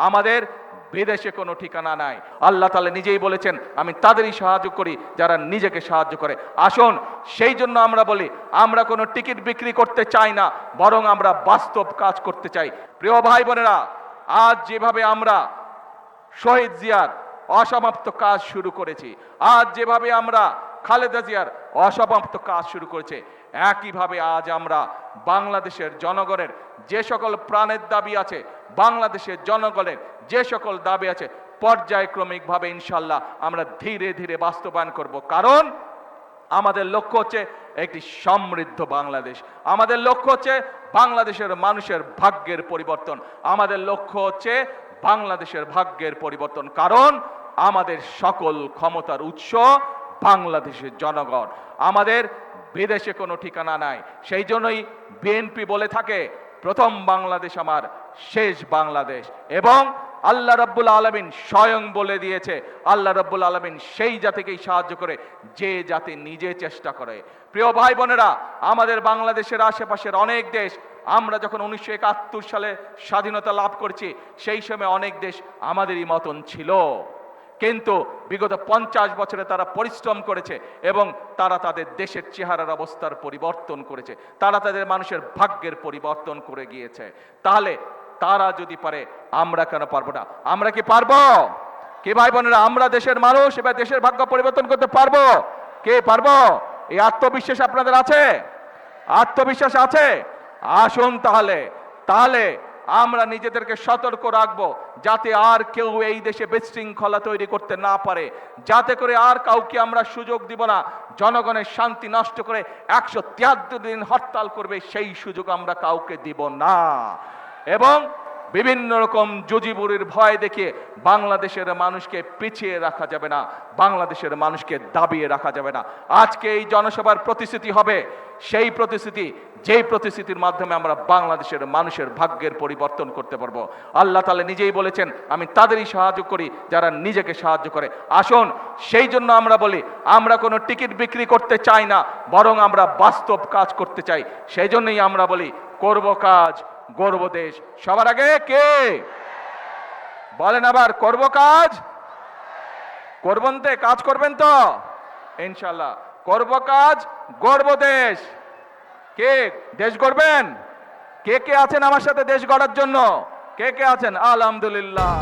আমাদের বিদেশে কোনো ঠিকানা নাই। আল্লাহ তাআলা নিজেই বলেছেন, আমি তাদেরই সাহায্য করি যারা নিজেকে সাহায্য করে। আসুন, সেই জন্য আমরা বলি, আমরা কোনো টিকিট বিক্রি করতে চাই না, বরং আমরা বাস্তব কাজ করতে চাই। প্রিয় ভাই বোনেরা, আজ যেভাবে আমরা শহীদ জিয়ার অসমাপ্ত কাজ শুরু করেছি, আজ যেভাবে আমরা খালেদা জিয়ার অসমাপ্ত কাজ শুরু করেছে, একইভাবে আজ আমরা বাংলাদেশের জনগণের যে সকল প্রাণের দাবি আছে, বাংলাদেশের জনগণের যে সকল দাবি আছে, পর্যায়ক্রমিকভাবে ইনশাল্লাহ আমরা ধীরে ধীরে বাস্তবায়ন করব। কারণ আমাদের লক্ষ্য হচ্ছে একটি সমৃদ্ধ বাংলাদেশ, আমাদের লক্ষ্য হচ্ছে বাংলাদেশের মানুষের ভাগ্যের পরিবর্তন, আমাদের লক্ষ্য হচ্ছে বাংলাদেশের ভাগ্যের পরিবর্তন। কারণ আমাদের সকল ক্ষমতার উৎস বাংলাদেশের জনগণ, আমাদের বিদেশে কোনো ঠিকানা নাই। সেই জন্যই বিএনপি বলে থাকে, প্রথম বাংলাদেশ আমার, শেষ বাংলাদেশ। এবং আল্লাহ রাব্বুল আলামিন স্বয়ং বলে দিয়েছে, আল্লাহ রাব্বুল আলামিন সেই জাতিকেই সাহায্য করে যে জাতি নিজে চেষ্টা করে। প্রিয় ভাই বোনেরা, আমাদের বাংলাদেশের আশেপাশের অনেক দেশ, আমরা যখন 1971 সালে স্বাধীনতা লাভ করছি, সেই সময় অনেক দেশ আমাদেরই মতন ছিল, কিন্তু বিগত 50 বছরে তারা পরিশ্রম করেছে এবং তারা তাদের দেশের চেহারার অবস্থার পরিবর্তন করেছে, তারা তাদের মানুষের ভাগ্যের পরিবর্তন করে গিয়েছে। তাহলে তারা যদি পারে, আমরা কেন পারবো না? আমরা কি পারবো? কে ভাই বোনেরা, আমরা দেশের মানুষ, এবার দেশের ভাগ্য পরিবর্তন করতে পারবো? কে পারবো? এই আত্মবিশ্বাস আপনাদের আছে? আত্মবিশ্বাস আছে? আসুন তাহলে আমরা নিজেদেরকে সতর্ক রাখবো, যাতে আর কেউ এই দেশে বিশৃঙ্খলা তৈরি করতে না পারে, যাতে করে আর কাউকে আমরা সুযোগ দিব না জনগণের শান্তি নষ্ট করে 173 দিন হরতাল করবে, সেই সুযোগ আমরা কাউকে দিব না। এবং বিভিন্ন রকম জুজিবুরির ভয় দেখিয়ে বাংলাদেশের মানুষকে পিছিয়ে রাখা যাবে না, বাংলাদেশের মানুষকে দাবিয়ে রাখা যাবে না। আজকে এই জনসভার প্রতিশ্রুতি হবে সেই প্রতিশ্রুতি, যেই প্রতিশ্রুতির মাধ্যমে আমরা বাংলাদেশের মানুষের ভাগ্যের পরিবর্তন করতে পারবো। আল্লাহ তাআলা নিজেই বলেছেন, আমি তাদেরই সাহায্য করি যারা নিজেকে সাহায্য করে। আসুন, সেই জন্য আমরা বলি, আমরা কোনো টিকিট বিক্রি করতে চাই না, বরং আমরা বাস্তব কাজ করতে চাই। সেই জন্যই আমরা বলি, করব কাজ, গর্ব দেশ। সবার আগে কে বলেন? আবার করব কাজ, করবেন তো? কাজ করবেন তো ইনশাআল্লাহ? করব কাজ, গর্ব দেশ। কে দেশ গড়বেন? কে কে আছেন আমার সাথে দেশ গড়ার জন্য? কে কে আছেন? আলহামদুলিল্লাহ।